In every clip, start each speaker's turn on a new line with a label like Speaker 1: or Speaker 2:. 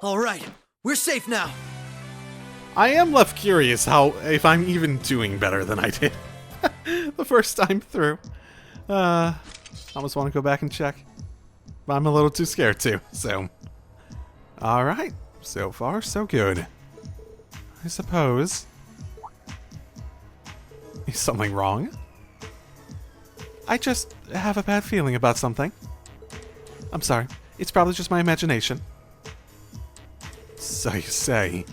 Speaker 1: All right, we're safe now.
Speaker 2: I am left curious if I'm even doing better than I did the first time through. I almost want to go back and check, but I'm a little too scared to, so. Alright, so far so good. I suppose. Is something wrong? I just have a bad feeling about something. I'm sorry, it's probably just my imagination. So you say.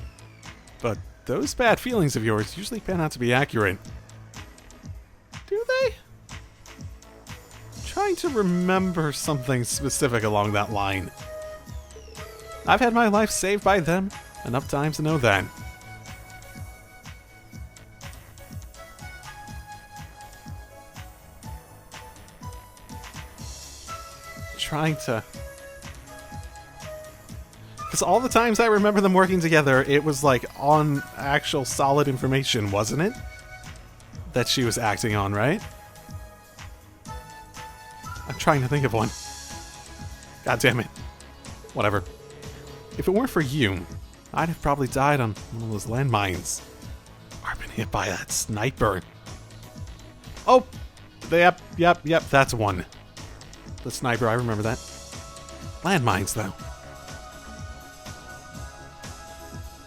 Speaker 2: But those bad feelings of yours usually pan out to be accurate. Do they? I'm trying to remember something specific along that line. I've had my life saved by them enough times to know that. Trying to... Because all the times I remember them working together, it was like on actual solid information, wasn't it? That she was acting on, right? I'm trying to think of one. God damn it. Whatever. If it weren't for you, I'd have probably died on one of those landmines. Or been hit by that sniper. Oh! Yep, that's one. The sniper, I remember that. Landmines, though.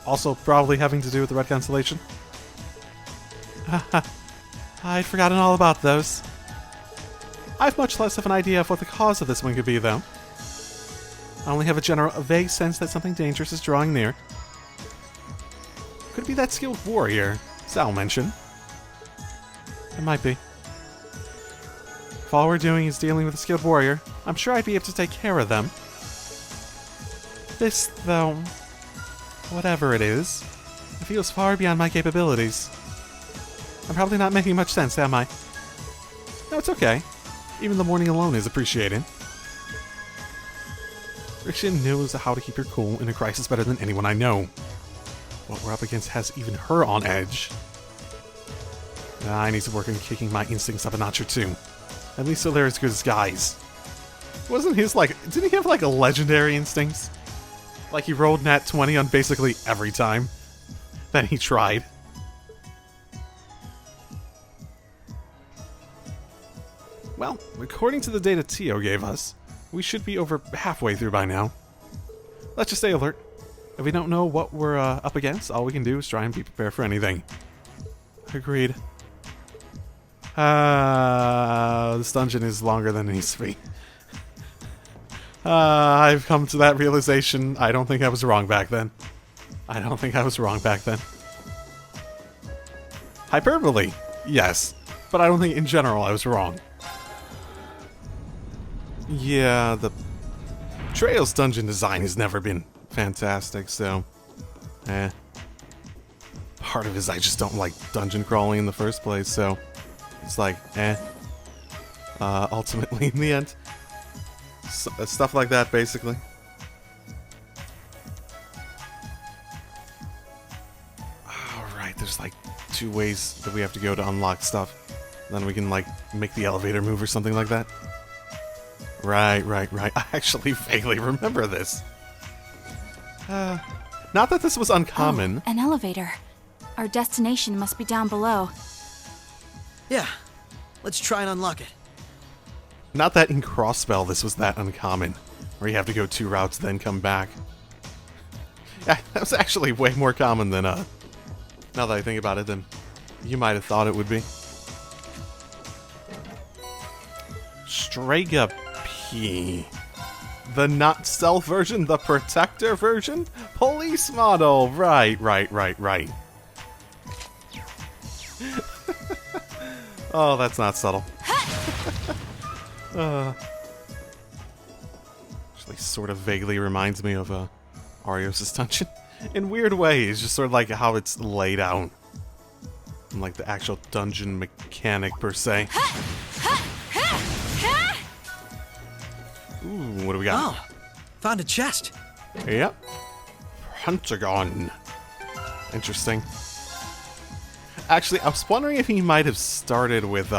Speaker 2: Also probably having to do with the Red Constellation. I'd forgotten all about those. I've much less of an idea of what the cause of this one could be, though. I only have a vague sense that something dangerous is drawing near. Could it be that skilled warrior Sal mentioned? It might be. If all we're doing is dealing with a skilled warrior, I'm sure I'd be able to take care of them. This, though... whatever it is, it feels far beyond my capabilities. I'm probably not making much sense, am I? No, it's okay. Even the morning alone is appreciated. Rixian knows how to keep her cool in a crisis better than anyone I know. What we're up against has even her on edge. I need to work on kicking my instincts up a notch or two. At least so they're as good as guys. Wasn't his, didn't he have, a legendary instincts? Like he rolled nat 20 on basically every time that he tried. Well, according to the data Tio gave us, we should be over halfway through by now. Let's just stay alert. If we don't know what we're up against, all we can do is try and be prepared for anything. Agreed. This dungeon is longer than it needs to be. I've come to that realization. I don't think I was wrong back then. Hyperbole, yes. But I don't think in general I was wrong. Yeah, the Trails dungeon design has never been fantastic, so... Part of it is I just don't like dungeon crawling in the first place, so... It's ultimately, in the end... stuff like that, basically. Alright, there's 2 ways that we have to go to unlock stuff. Then we can, make the elevator move or something like that. Right. I actually vaguely remember this. Not that this was uncommon.
Speaker 3: Oh, an elevator. Our destination must be down below.
Speaker 1: Yeah, let's try and unlock it.
Speaker 2: Not that in Crossbell this was that uncommon, where you have to go 2 routes then come back. Yeah, that was actually way more common than, now that I think about it, than you might have thought it would be. Strega P. The not stealth version, the protector version? Police model! Right. Oh, that's not subtle. Actually sort of vaguely reminds me of Arios' dungeon. In weird ways, just sort of how it's laid out. And the actual dungeon mechanic per se. Ooh, what do we got?
Speaker 1: Oh, found a chest.
Speaker 2: Yep. Pentagon. Interesting. Actually, I was wondering if he might have started with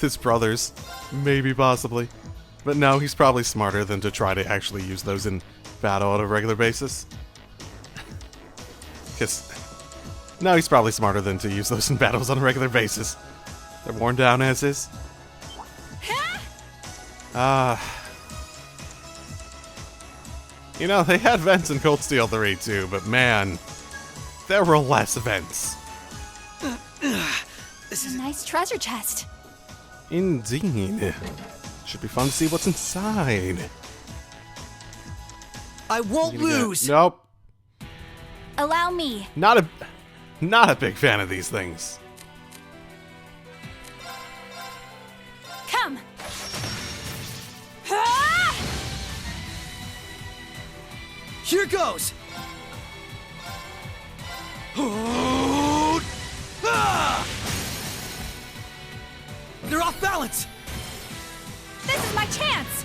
Speaker 2: his brothers. Maybe, possibly. But no, he's probably smarter than to try to actually use those in battle on a regular basis. Because... No, he's probably smarter than to use those in battles on a regular basis. They're worn down as is. You know, they had vents in Cold Steel 3 too, but man, there were less vents.
Speaker 3: This is a nice treasure chest.
Speaker 2: Indeed. Should be fun to see what's inside.
Speaker 1: I won't lose!
Speaker 2: Nope.
Speaker 3: Allow me.
Speaker 2: Not a big fan of these things.
Speaker 3: Come.
Speaker 1: Here goes! They're off balance!
Speaker 3: This is my chance.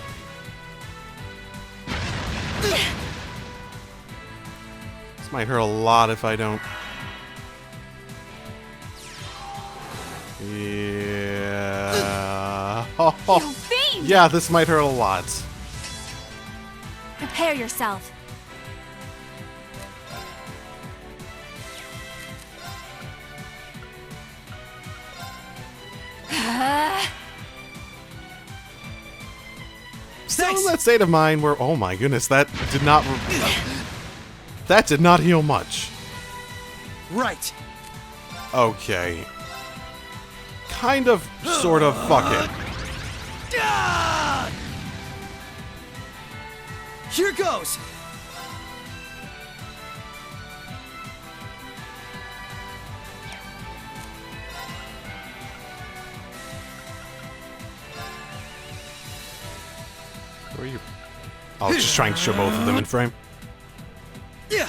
Speaker 2: This might hurt a lot if I don't. Yeah.
Speaker 3: You fiend!
Speaker 2: Yeah, this might hurt a lot.
Speaker 3: Prepare yourself.
Speaker 2: Still in that state of mind where, oh my goodness, that did not heal much.
Speaker 1: Right.
Speaker 2: Okay. Kind of, sort of, fuck it.
Speaker 1: Here goes!
Speaker 2: Where are you? I was just trying to show both of them in frame.
Speaker 1: Yeah.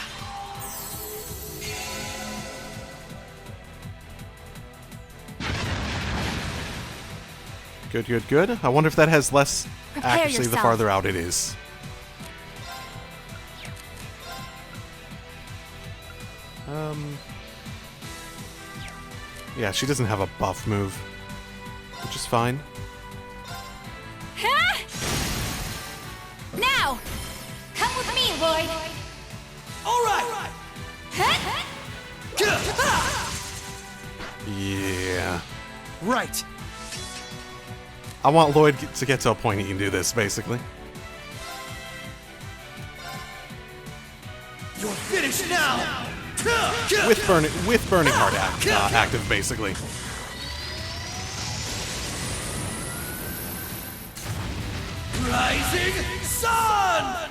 Speaker 2: Good, good, good. I wonder if that has less
Speaker 3: Prepare
Speaker 2: accuracy the
Speaker 3: yourself.
Speaker 2: farther out it is. Yeah, she doesn't have a buff move, which is fine.
Speaker 3: Now, come with me, Lloyd.
Speaker 1: All right.
Speaker 2: Yeah.
Speaker 1: Right.
Speaker 2: I want Lloyd to get to a point he can do this, basically.
Speaker 1: You're finished now.
Speaker 2: With burning heart active, basically.
Speaker 1: Rising sun.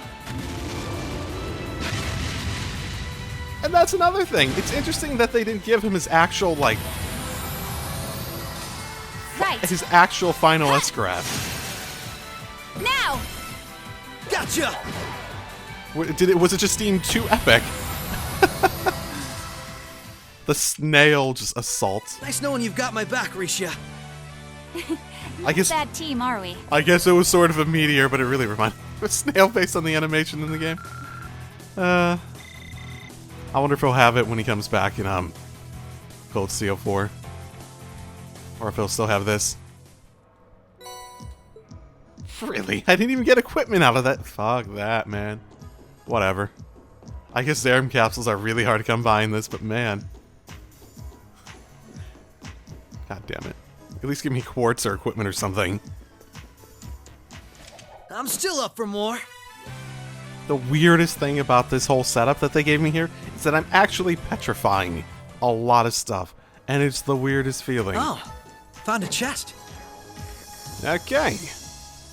Speaker 2: And that's another thing. It's interesting that they didn't give him his actual, like,
Speaker 3: Right.
Speaker 2: his actual final S-grab.
Speaker 3: Now.
Speaker 1: Gotcha.
Speaker 2: Was it just deemed too epic? The snail just assault.
Speaker 1: Nice knowing you've got my back, Risha.
Speaker 2: I guess
Speaker 3: Bad team, are we?
Speaker 2: I guess it was sort of a meteor, but it really reminded me of a snail based on the animation in the game. I wonder if he'll have it when he comes back in Cold Steel 4. Or if he'll still have this. Really? I didn't even get equipment out of that. Fuck that, man. Whatever. I guess Zerum capsules are really hard to come by in this, but man. God damn it. At least give me quartz or equipment or something.
Speaker 1: I'm still up for more.
Speaker 2: The weirdest thing about this whole setup that they gave me here is that I'm actually petrifying a lot of stuff. And it's the weirdest feeling.
Speaker 1: Oh, found a chest.
Speaker 2: Okay.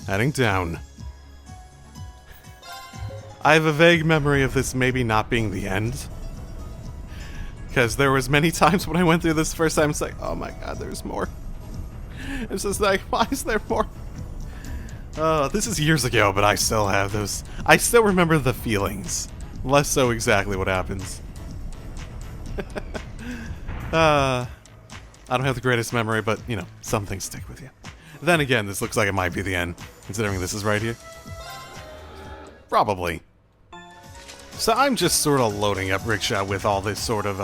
Speaker 2: Heading down. I have a vague memory of this maybe not being the end. Because there was many times when I went through this first time, it's like, oh my god, there's more. It's just like, why is there more? This is years ago, but I still have those. I still remember the feelings. Less so exactly what happens. I don't have the greatest memory, but, you know, some things stick with you. Then again, this looks like it might be the end, considering this is right here. Probably. So I'm just sort of loading up Rickshaw with all this sort of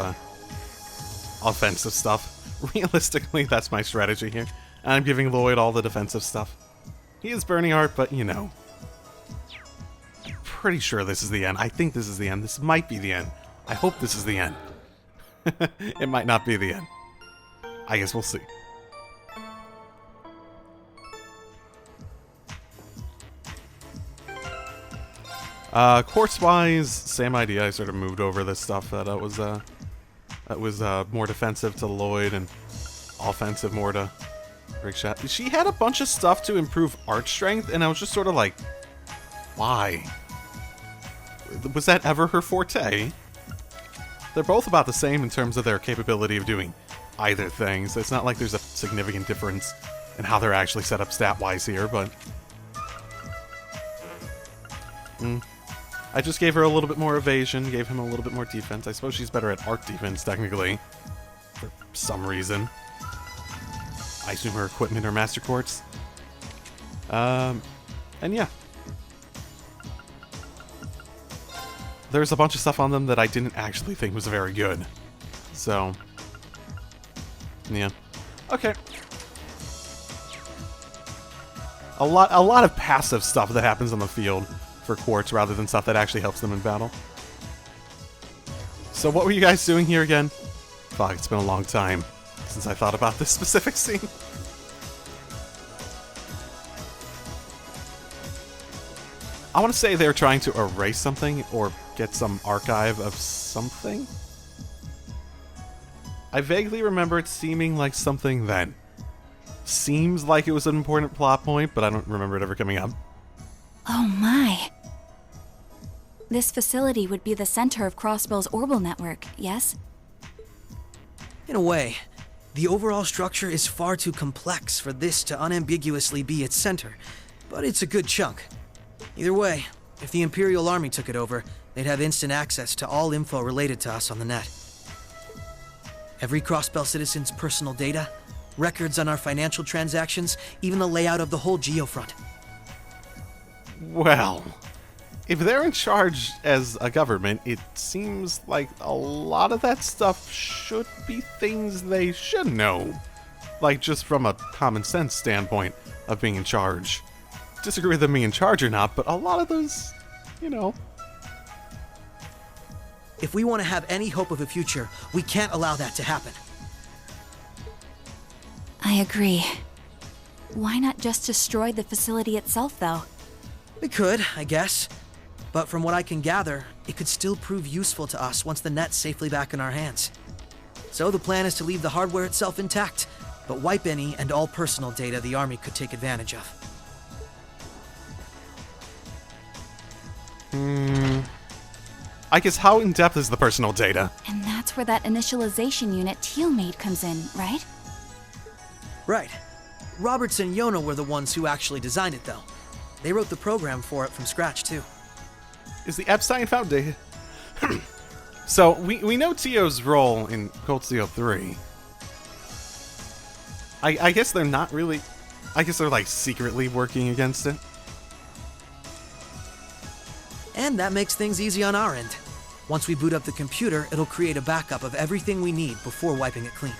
Speaker 2: offensive stuff. Realistically, that's my strategy here. I'm giving Lloyd all the defensive stuff. He is Burning Heart, but you know. Pretty sure this is the end. I think this is the end. This might be the end. I hope this is the end. It might not be the end. I guess we'll see. Quartz-wise, same idea. I sort of moved over this stuff that was more defensive to Lloyd and offensive more to Rickshaw. She had a bunch of stuff to improve art strength, and I was just sort of like, why? Was that ever her forte? They're both about the same in terms of their capability of doing either thing, so it's not like there's a significant difference in how they're actually set up stat-wise here, but... I just gave her a little bit more evasion, gave him a little bit more defense. I suppose she's better at art defense, technically, for some reason. I assume her equipment or Master Quartz. And yeah. There's a bunch of stuff on them that I didn't actually think was very good. So, yeah. Okay. A lot of passive stuff that happens on the field for Quartz rather than stuff that actually helps them in battle. So what were you guys doing here again? Fuck, it's been a long time since I thought about this specific scene. I want to say they're trying to erase something or get some archive of something. I vaguely remember it seeming like something that seems like it was an important plot point, but I don't remember it ever coming up.
Speaker 3: Oh my. This facility would be the center of Crossbell's orbital network, yes?
Speaker 1: In a way, the overall structure is far too complex for this to unambiguously be its center, but it's a good chunk. Either way, if the Imperial Army took it over, they'd have instant access to all info related to us on the net. Every Crossbell citizen's personal data, records on our financial transactions, even the layout of the whole geofront.
Speaker 2: Well, if they're in charge as a government, it seems like a lot of that stuff should be things they should know. Like, just from a common sense standpoint of being in charge. Disagree with them being in charge or not, but a lot of those, you know.
Speaker 1: If we want to have any hope of a future, we can't allow that to happen.
Speaker 3: I agree. Why not just destroy the facility itself, though?
Speaker 1: We could, I guess. But from what I can gather, it could still prove useful to us once the net's safely back in our hands. So the plan is to leave the hardware itself intact, but wipe any and all personal data the Army could take advantage of.
Speaker 2: I guess how in-depth is the personal data?
Speaker 3: And that's where that initialization unit Teal made comes in, right?
Speaker 1: Right. Roberts and Yona were the ones who actually designed it, though. They wrote the program for it from scratch, too.
Speaker 2: Is the Epstein Foundation... So, we know Tio's role in Cold Steel 3. I guess they're not really... I guess they're, like, secretly working against it.
Speaker 1: And that makes things easy on our end. Once we boot up the computer, it'll create a backup of everything we need before wiping it clean.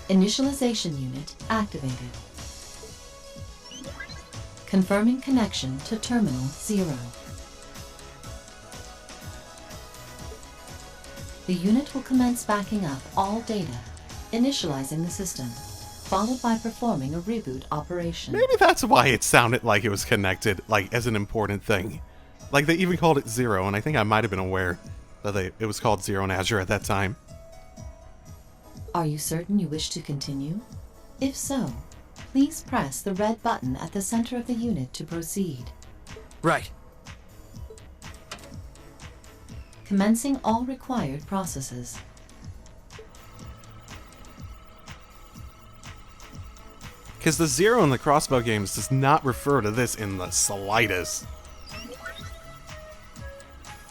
Speaker 4: Initialization unit activated. Confirming connection to Terminal 0. The unit will commence backing up all data, initializing the system, followed by performing a reboot operation.
Speaker 2: Maybe that's why it sounded like it was connected, like, as an important thing. Like, they even called it 0, and I think I might have been aware that it was called 0 in Azure at that time.
Speaker 4: Are you certain you wish to continue? If so, please press the red button at the center of the unit to proceed.
Speaker 1: Right.
Speaker 4: Commencing all required processes.
Speaker 2: Because the 0 in the Crossbell games does not refer to this in the slightest.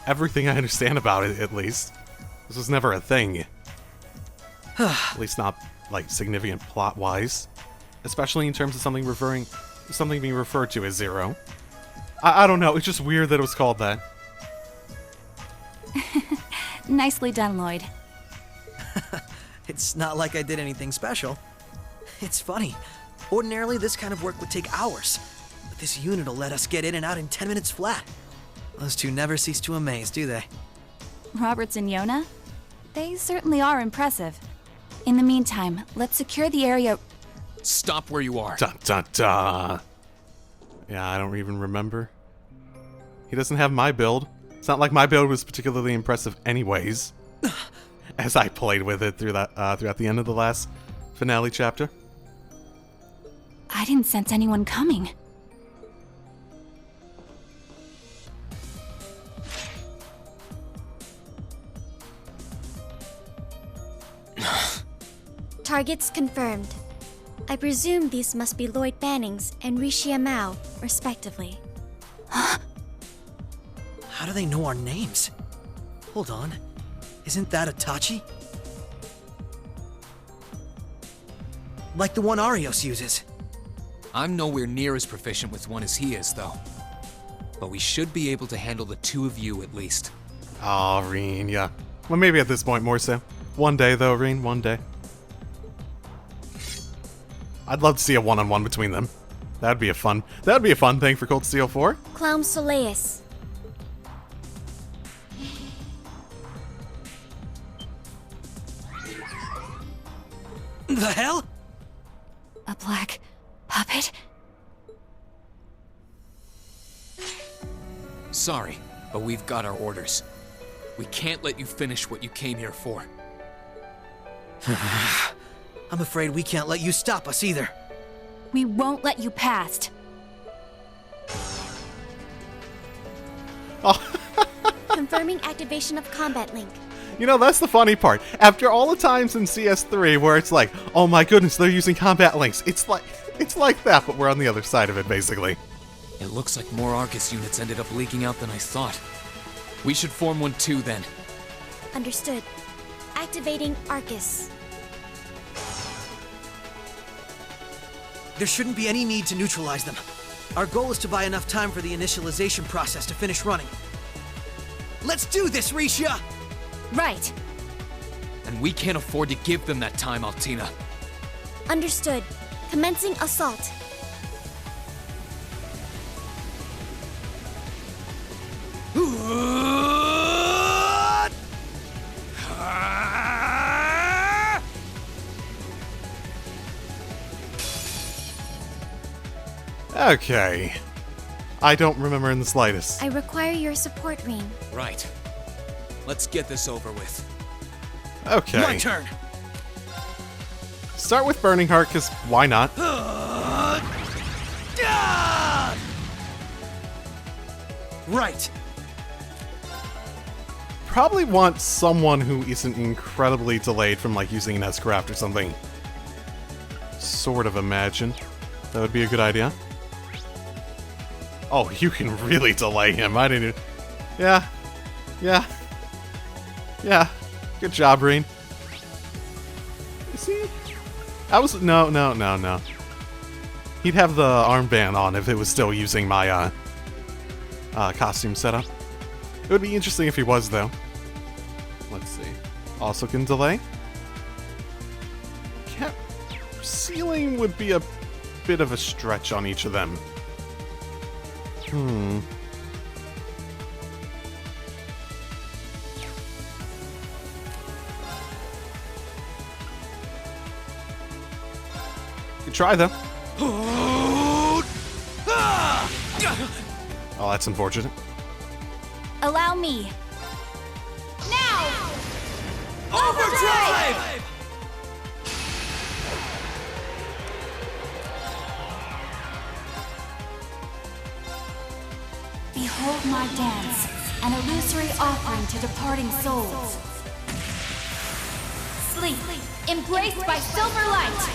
Speaker 2: Everything I understand about it, at least. This was never a thing. At least not, like, significant plot-wise. Especially in terms of something being referred to as 0. I don't know, it's just weird that it was called that.
Speaker 3: Nicely done, Lloyd.
Speaker 1: It's not like I did anything special. It's funny. Ordinarily, this kind of work would take hours. But this unit will let us get in and out in 10 minutes flat. Those two never cease to amaze, do they?
Speaker 3: Roberts and Yona? They certainly are impressive. In the meantime, let's secure the area.
Speaker 5: Stop where you are.
Speaker 2: Dun dun dun. Yeah, I don't even remember. He doesn't have my build. It's not like my build was particularly impressive anyways. As I played with it throughout the end of the last finale chapter.
Speaker 3: I didn't sense anyone coming.
Speaker 6: Targets confirmed. I presume these must be Lloyd Bannings and Rishia Mao, respectively.
Speaker 1: How do they know our names? Hold on. Isn't that Itachi? Like the one Arios uses.
Speaker 5: I'm nowhere near as proficient with one as he is, though. But we should be able to handle the two of you at least.
Speaker 2: Aw, Reen, yeah. Well, maybe at this point more so. One day, though, Reen, one day. I'd love to see a one-on-one between them. That'd be a fun thing for Cold Steel 4.
Speaker 6: Clown Soleus.
Speaker 1: The hell?
Speaker 3: A black puppet?
Speaker 5: Sorry, but we've got our orders. We can't let you finish what you came here for.
Speaker 1: I'm afraid we can't let you stop us either.
Speaker 3: We won't let you past.
Speaker 6: Confirming activation of combat link.
Speaker 2: You know, that's the funny part. After all the times in CS3 where it's like, oh my goodness, they're using combat links. It's like that, but we're on the other side of it, basically.
Speaker 5: It looks like more Arcus units ended up leaking out than I thought. We should form one too, then.
Speaker 6: Understood. Activating Arcus.
Speaker 1: There shouldn't be any need to neutralize them. Our goal is to buy enough time for the initialization process to finish running. Let's do this, Rishia!
Speaker 3: Right.
Speaker 5: And we can't afford to give them that time, Altina.
Speaker 6: Understood. Commencing assault.
Speaker 2: Okay. I don't remember in the slightest.
Speaker 6: I require your support, Reen.
Speaker 5: Right. Let's get this over with.
Speaker 2: Okay.
Speaker 1: My turn!
Speaker 2: Start with Burning Heart, because why not?
Speaker 1: Right.
Speaker 2: Probably want someone who isn't incredibly delayed from, like, using an S-Craft or something. Sort of imagine. That would be a good idea. Oh, you can really delay him. I didn't... Yeah. Yeah. Yeah. Good job, Reen. Is he... I was... No. He'd have the armband on if it was still using my, costume setup. It would be interesting if he was, though. Let's see. Also can delay. Ceiling would be a bit of a stretch on each of them. Good try, though. Oh, that's unfortunate.
Speaker 3: Allow me. Now!
Speaker 1: Overdrive!
Speaker 3: Behold my dance, an illusory offering to departing souls. Sleep, embraced by silver light.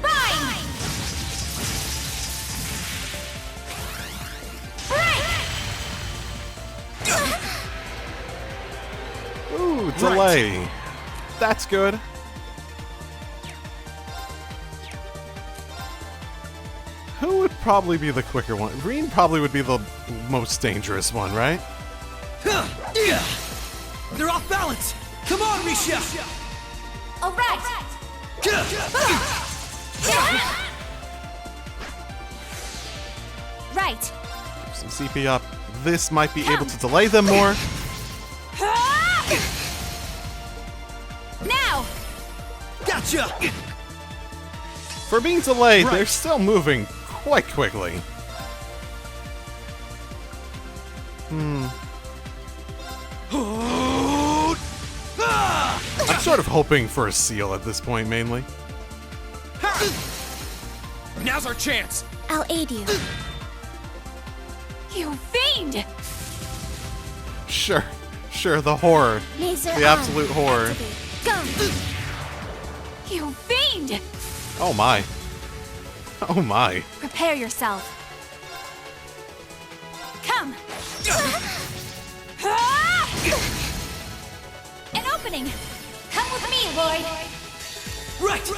Speaker 3: Bind!
Speaker 2: Ooh, delay. Right. That's good. Who would probably be the quicker one. Reen probably would be the most dangerous one, right?
Speaker 1: They're off balance! Come on, Risha!
Speaker 3: All right. Right.
Speaker 2: Keep some CP up. This might be able to delay them more.
Speaker 3: Now.
Speaker 1: Gotcha!
Speaker 2: For being delayed,
Speaker 1: Right.
Speaker 2: they're still moving quite quickly. I'm sort of hoping for a seal at this point, mainly.
Speaker 5: Now's our chance.
Speaker 6: I'll aid you.
Speaker 3: You fiend!
Speaker 2: Sure, the horror.
Speaker 6: Laser
Speaker 2: The
Speaker 6: arm.
Speaker 2: absolute horror.
Speaker 6: Activate. Go!
Speaker 3: You fiend!
Speaker 2: Oh my. Oh my.
Speaker 3: Prepare yourself. Come. An opening. Come with me, Lloyd.
Speaker 1: Right!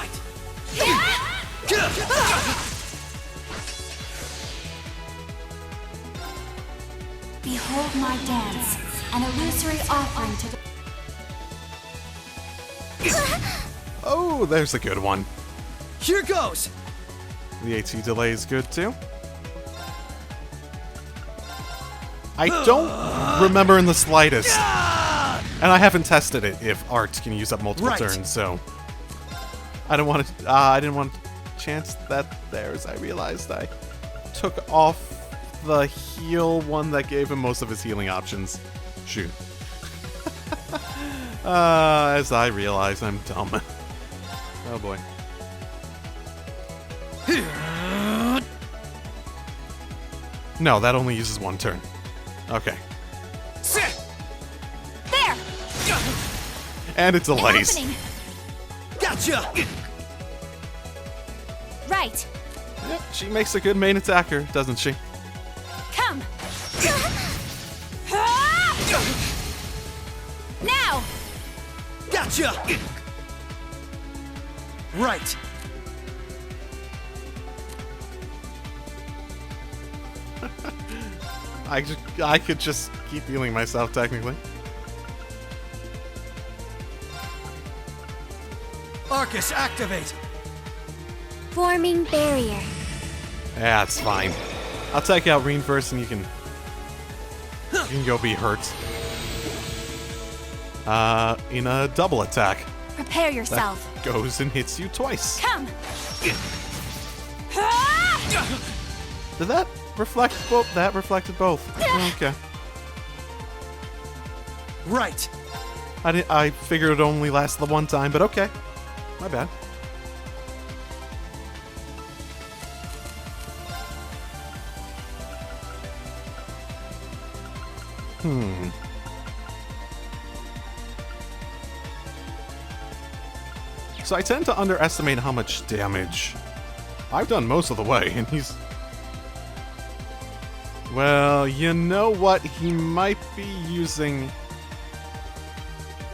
Speaker 3: Behold my dance, an illusory offering to
Speaker 2: Oh, there's a good one.
Speaker 1: Here goes!
Speaker 2: The AT delay is good too. I don't remember in the slightest, and I haven't tested it if art can use up multiple
Speaker 1: Right.
Speaker 2: turns, so I don't want to. I didn't want to chance that there, as I realized I took off the heal one that gave him most of his healing options. Shoot. As I realize I'm dumb. Oh boy. No, that only uses one turn. Okay.
Speaker 3: there.
Speaker 2: And it
Speaker 3: An
Speaker 2: delays.
Speaker 3: opening.
Speaker 1: Gotcha!
Speaker 3: Right.
Speaker 2: Yep, she makes a good main attacker, doesn't she?
Speaker 3: Come. Now.
Speaker 1: Gotcha! Right!
Speaker 2: I could just keep healing myself, technically.
Speaker 1: Arcus, activate!
Speaker 6: Forming barrier.
Speaker 2: Yeah, it's fine. I'll take out Reen first, and you can go be hurt. In a double attack.
Speaker 3: Prepare
Speaker 2: That
Speaker 3: yourself.
Speaker 2: goes and hits you twice.
Speaker 3: Come.
Speaker 2: Did that reflect both? That reflected both. Okay.
Speaker 1: Right!
Speaker 2: I figured it only lasted the one time, but okay. My bad. So I tend to underestimate how much damage I've done most of the way, and he's... Well, you know what? He might be using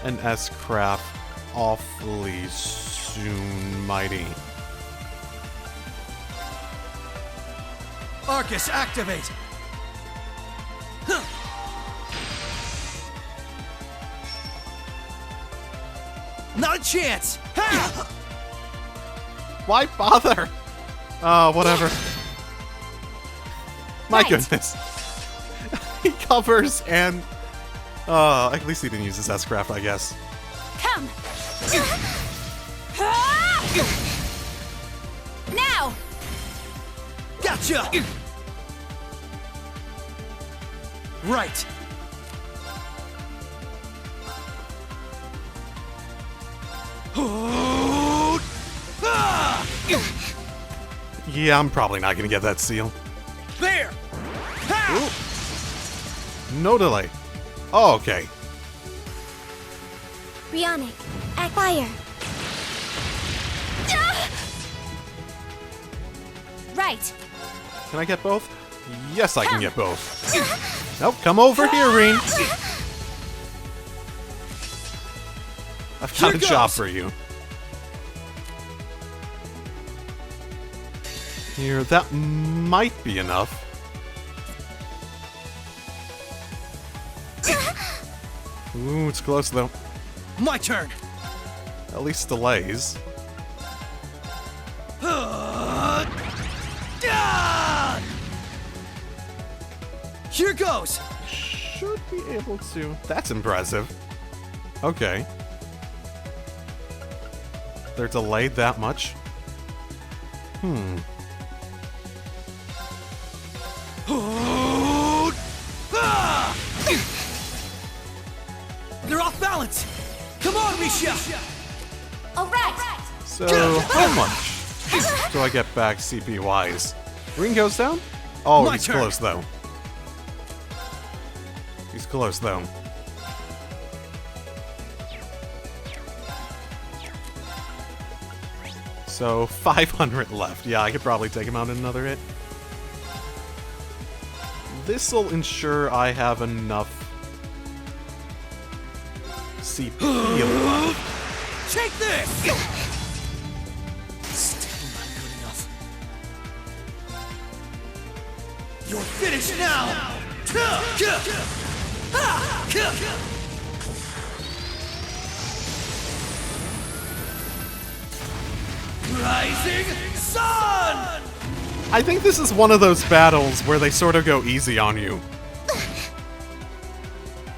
Speaker 2: an S-Craft awfully soon, mighty.
Speaker 1: Arcus, activate! Not a chance! Ha!
Speaker 2: Why bother? Whatever. My
Speaker 3: Right.
Speaker 2: goodness. He covers and... at least he didn't use his S-Craft, I guess.
Speaker 3: Come. Now.
Speaker 1: Gotcha! Right!
Speaker 2: Yeah, I'm probably not gonna get that seal.
Speaker 1: There! Ha!
Speaker 2: No delay. Oh, okay.
Speaker 6: Bionic. Act fire.
Speaker 3: Right.
Speaker 2: Can I get both? Yes, I can get both. Nope, come over here, Reen. I've got
Speaker 1: Here
Speaker 2: a job
Speaker 1: goes.
Speaker 2: for you. Here, that might be enough. Ooh, it's close though.
Speaker 1: My turn.
Speaker 2: At least delays.
Speaker 1: Here goes.
Speaker 2: Should be able to. That's impressive. Okay. They're delayed that much.
Speaker 1: They're off balance. Come on, Risha.
Speaker 3: All right.
Speaker 2: So, how much do I get back CP-wise? Ring goes down? Oh,
Speaker 1: My
Speaker 2: he's
Speaker 1: turn.
Speaker 2: close though. He's close though. So, 500 left. Yeah, I could probably take him out in another hit. This'll ensure I have enough CP left.
Speaker 1: Take this.
Speaker 5: Still not good enough.
Speaker 1: You're finished now. Rising sun.
Speaker 2: I think this is one of those battles where they sort of go easy on you.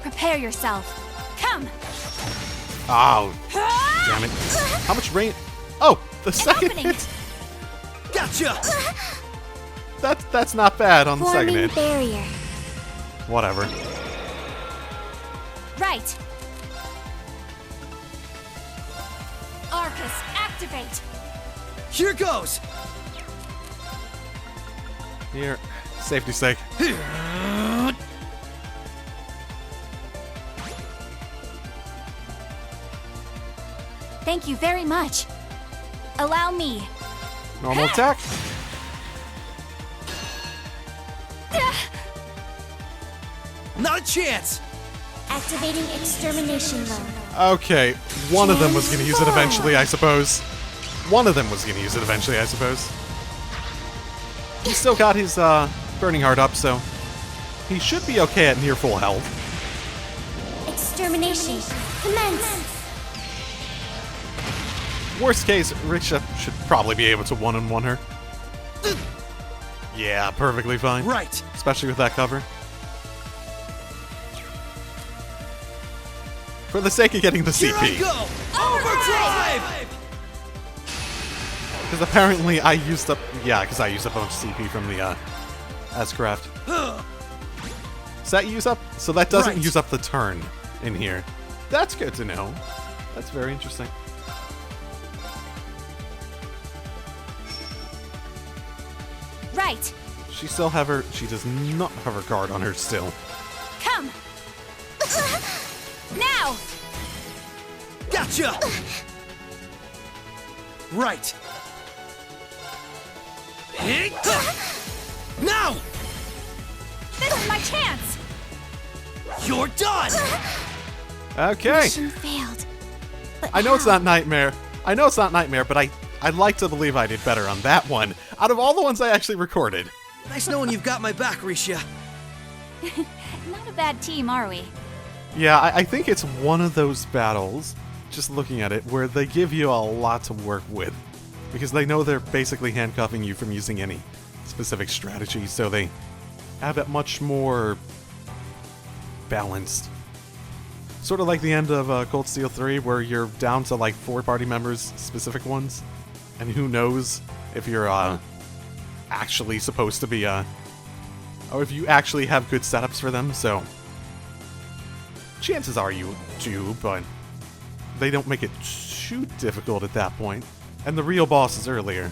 Speaker 3: Prepare yourself. Come.
Speaker 2: Oh, damn it. How much rain? Oh, the second
Speaker 3: opening.
Speaker 2: hit?
Speaker 1: Gotcha.
Speaker 2: That's not bad on the second
Speaker 6: Forming
Speaker 2: hit.
Speaker 6: barrier.
Speaker 2: Whatever.
Speaker 3: Right. Arcus, activate.
Speaker 1: Here goes.
Speaker 2: Here, safety's sake.
Speaker 3: Thank you very much. Allow me.
Speaker 2: Normal attack.
Speaker 1: Not a chance.
Speaker 6: Activating extermination mode.
Speaker 2: Okay, one of them was gonna use it eventually, I suppose. One of them was gonna use it eventually, I suppose. He's still got his burning heart up, so he should be okay at near full health.
Speaker 6: Extermination. Commence.
Speaker 2: Worst case, Riksha should probably be able to one-on-one her. Yeah, perfectly fine.
Speaker 1: Right.
Speaker 2: Especially with that cover. For the sake of getting the
Speaker 1: Here I
Speaker 2: CP.
Speaker 1: go. Overdrive.
Speaker 2: Because apparently I used up... Yeah, because I used up a bunch of CP from the S-Craft. Does that use up? So that doesn't
Speaker 1: Right.
Speaker 2: use up the turn in here. That's good to know. That's very interesting.
Speaker 3: Right.
Speaker 2: She still have her... She does not have her guard on her still.
Speaker 3: Come. Now.
Speaker 1: Gotcha. Right. Now.
Speaker 3: This is my chance.
Speaker 1: You're done.
Speaker 2: Okay.
Speaker 6: Mission failed. But
Speaker 2: I know it's
Speaker 6: how?
Speaker 2: not Nightmare. I know it's not Nightmare, but I'd like to believe I did better on that one. Out of all the ones I actually recorded.
Speaker 1: Nice knowing you've got my back, Risha.
Speaker 3: Not a bad team, are we?
Speaker 2: Yeah, I think it's one of those battles, just looking at it, where they give you a lot to work with. Because they know they're basically handcuffing you from using any specific strategy, so they have it much more balanced. Sort of like the end of Cold Steel 3, where you're down to like 4 party members, specific ones, and who knows if you're actually supposed to be or if you actually have good setups for them, so chances are you do, but they don't make it too difficult at that point. And the real boss is earlier.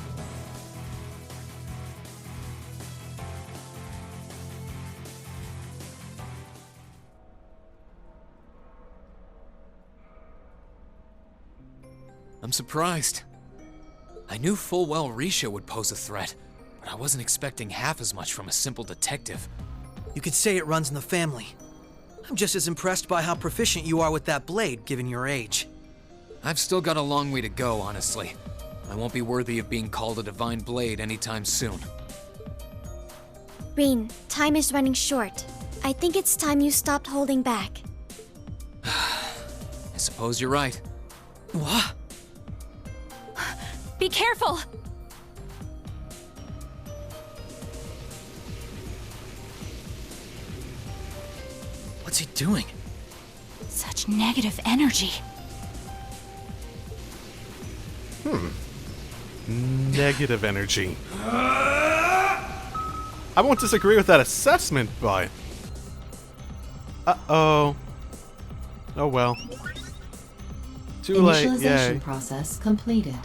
Speaker 5: I'm surprised. I knew full well Risha would pose a threat, but I wasn't expecting half as much from a simple detective.
Speaker 1: You could say it runs in the family. I'm just as impressed by how proficient you are with that blade, given your age.
Speaker 5: I've still got a long way to go, honestly. I won't be worthy of being called a divine blade anytime soon.
Speaker 6: Rin, time is running short. I think it's time you stopped holding back.
Speaker 5: I suppose you're right.
Speaker 1: What?
Speaker 3: Be careful!
Speaker 1: What's he doing?
Speaker 3: Such negative energy.
Speaker 2: Negative energy. I won't disagree with that assessment, but... Uh-oh. Oh well. Too late,
Speaker 4: Initialization
Speaker 2: yay.
Speaker 4: process completed.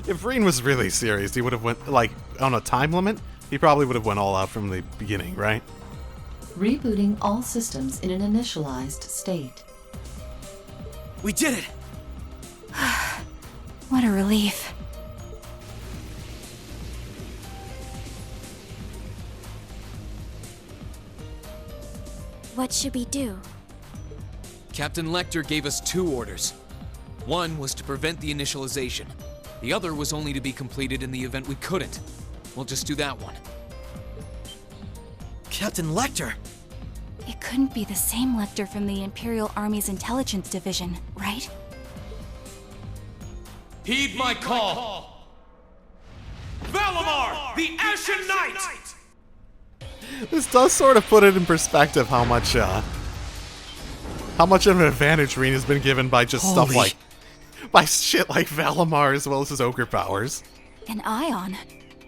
Speaker 2: If Reen was really serious, he would have went, like, on a time limit, he probably would have went all out from the beginning, right?
Speaker 4: Rebooting all systems in an initialized state.
Speaker 1: We did it!
Speaker 3: What a relief.
Speaker 6: What should we do?
Speaker 5: Captain Lecter gave us 2 orders. One was to prevent the initialization. The other was only to be completed in the event we couldn't. We'll just do that one.
Speaker 1: Captain Lecter!
Speaker 3: It couldn't be the same Lecter from the Imperial Army's Intelligence Division, right?
Speaker 7: Heed my call! Valamar, the Ashen Knight!
Speaker 2: This does sort of put it in perspective how much of an advantage Reen has been given by just stuff like... by shit like Valamar as well as his ogre powers.
Speaker 3: An ion?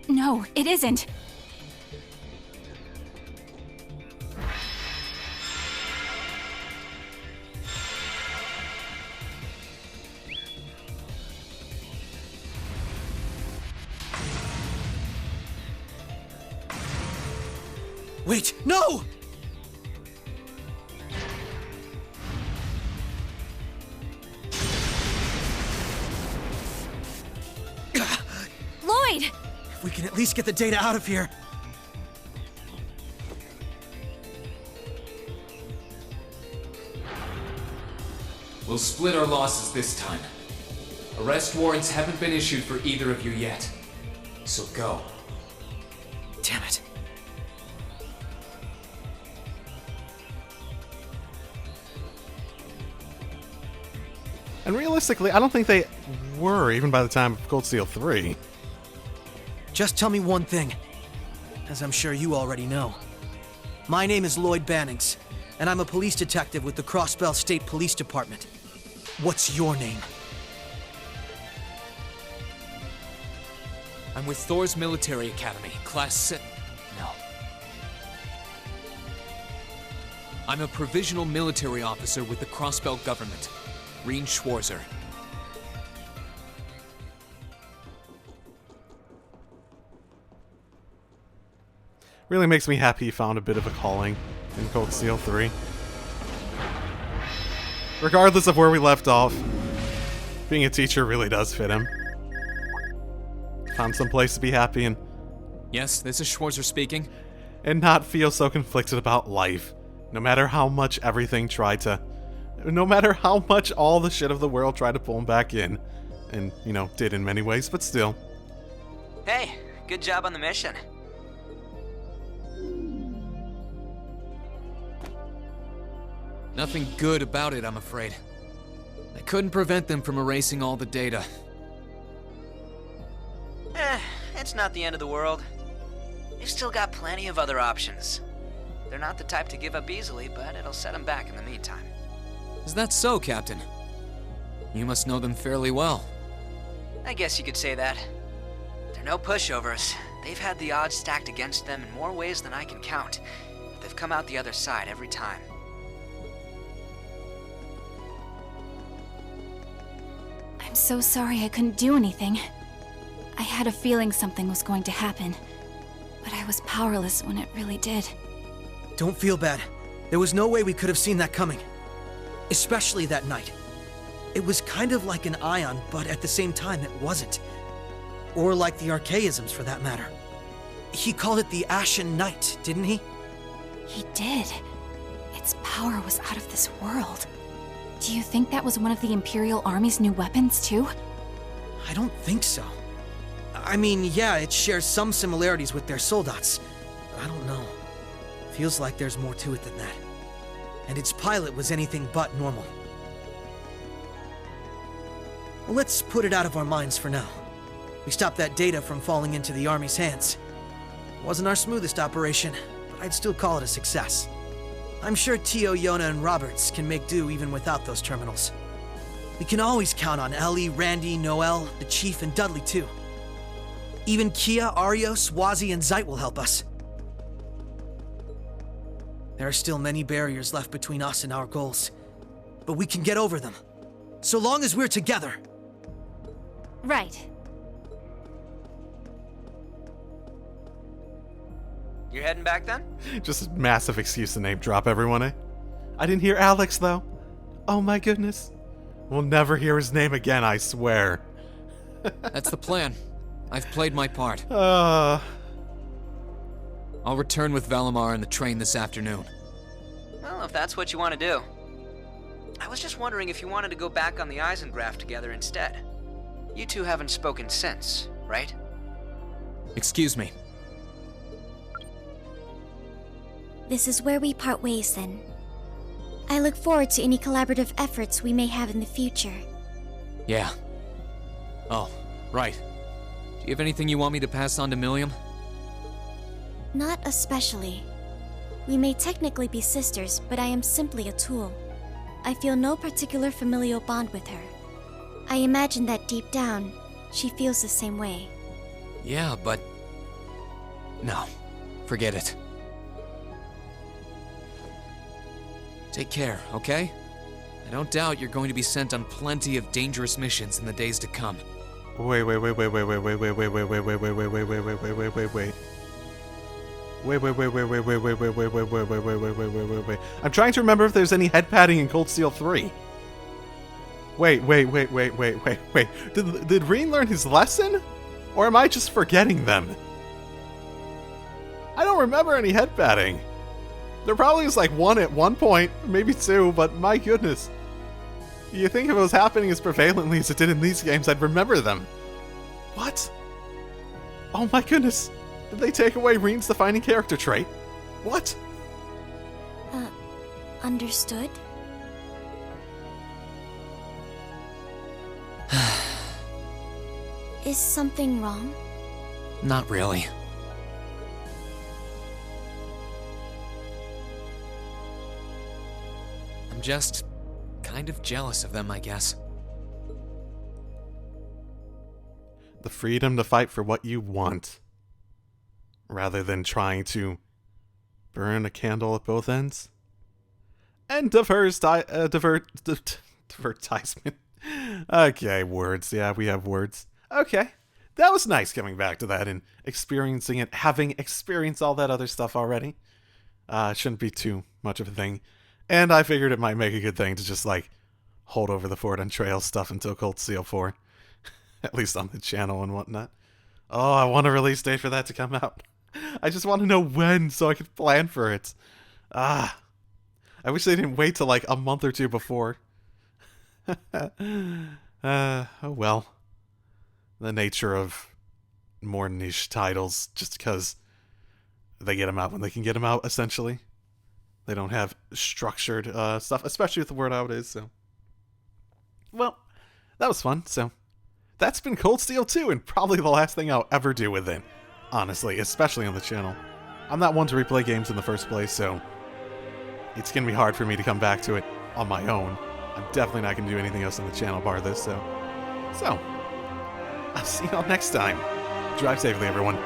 Speaker 3: No, it isn't.
Speaker 1: Wait, no!
Speaker 3: Lloyd!
Speaker 1: If we can at least get the data out of here.
Speaker 5: We'll split our losses this time. Arrest warrants haven't been issued for either of you yet. So go.
Speaker 1: Damn it.
Speaker 2: And realistically, I don't think they were, even by the time of Cold Steel 3.
Speaker 1: Just tell me one thing, as I'm sure you already know. My name is Lloyd Bannings, and I'm a police detective with the Crossbell State Police Department. What's your name?
Speaker 5: I'm with Thor's Military Academy, Class 6. No. I'm a provisional military officer with the Crossbell government. Reen Schwarzer.
Speaker 2: Really makes me happy he found a bit of a calling in Cold Steel 3. Regardless of where we left off, being a teacher really does fit him. Found some place to be happy and
Speaker 5: Yes, this is Schwarzer speaking.
Speaker 2: not feel so conflicted about life. No matter how much everything tried to... No matter how much all the shit of the world tried to pull him back in. And, you know, did in many ways, but still.
Speaker 8: Hey, good job on the mission.
Speaker 5: Nothing good about it, I'm afraid. I couldn't prevent them from erasing all the data.
Speaker 8: It's not the end of the world. They've still got plenty of other options. They're not the type to give up easily, but it'll set them back in the meantime.
Speaker 5: Is that so, Captain? You must know them fairly well.
Speaker 8: I guess you could say that. They're no pushovers. They've had the odds stacked against them in more ways than I can count. But they've come out the other side every time.
Speaker 3: I'm so sorry I couldn't do anything. I had a feeling something was going to happen, but I was powerless when it really did.
Speaker 1: Don't feel bad. There was no way we could have seen that coming. Especially that night. It was kind of like an ion, but at the same time it wasn't. Or like the archaisms, for that matter. He called it the Ashen Knight, didn't he?
Speaker 3: He did. Its power was out of this world. Do you think that was one of the Imperial Army's new weapons, too?
Speaker 1: I don't think so. I mean, yeah, it shares some similarities with their soldats, but I don't know. Feels like there's more to it than that. And its pilot was anything but normal. Well, let's put it out of our minds for now. We stopped that data from falling into the Army's hands. It wasn't our smoothest operation, but I'd still call it a success. I'm sure Tio, Yona, and Roberts can make do even without those terminals. We can always count on Ellie, Randy, Noel, the Chief, and Dudley too. Even Kia, Arios, Wazi, and Zeit will help us. There are still many barriers left between us and our goals, but we can get over them, so long as we're together.
Speaker 3: Right.
Speaker 8: You're heading back then?
Speaker 2: Just a massive excuse to name drop everyone, eh? I didn't hear Alex, though. Oh my goodness. We'll never hear his name again, I swear.
Speaker 5: That's the plan. I've played my part.
Speaker 2: Uh...
Speaker 5: I'll return with Valimar and the train this afternoon.
Speaker 8: Well, if that's what you want to do. I was just wondering if you wanted to go back on the Eisengraph together instead. You two haven't spoken since, right?
Speaker 5: Excuse me.
Speaker 6: This is where we part ways then. I look forward to any collaborative efforts we may have in the future.
Speaker 5: Yeah. Oh, right. Do you have anything you want me to pass on to Milliam?
Speaker 6: Not especially. We may technically be sisters, but I am simply a tool. I feel no particular familial bond with her. I imagine that deep down, she feels the same way.
Speaker 5: Yeah, but... No. Forget it. Take care, okay? I don't doubt you're going to be sent on plenty of dangerous missions in the days to come.
Speaker 2: Wait. Wait. I'm trying to remember if there's any head padding in Cold Steel 3. Wait. Did Reen learn his lesson? Or am I just forgetting them? I don't remember any head padding. There probably is like one at one point, maybe two, but my goodness. You think if it was happening as prevalently as it did in these games, I'd remember them. What? Oh my goodness. Did they take away Reen's defining character trait? What?
Speaker 6: Understood? Is something wrong?
Speaker 5: Not really. I'm just kind of jealous of them, I guess.
Speaker 2: The freedom to fight for what you want, rather than trying to burn a candle at both ends. And divertisement. Okay, words. Yeah, we have words. Okay. That was nice coming back to that and experiencing it, having experienced all that other stuff already. Shouldn't be too much of a thing. And I figured it might make a good thing to just, like, hold over the Fort on Trail stuff until Cold Steel 4. At least on the channel and whatnot. Oh, I want a release date for that to come out. I just want to know when so I can plan for it. I wish they didn't wait till, like, a month or two before. Oh well. The nature of more niche titles, just because they get them out when they can get them out, essentially. They don't have structured stuff, especially with the word out is, so. Well, that was fun, so. That's been Cold Steel 2, and probably the last thing I'll ever do with it. Honestly, especially on the channel. I'm not one to replay games in the first place, so. It's gonna be hard for me to come back to it on my own. I'm definitely not gonna do anything else on the channel bar this, so. I'll see y'all next time. Drive safely, everyone.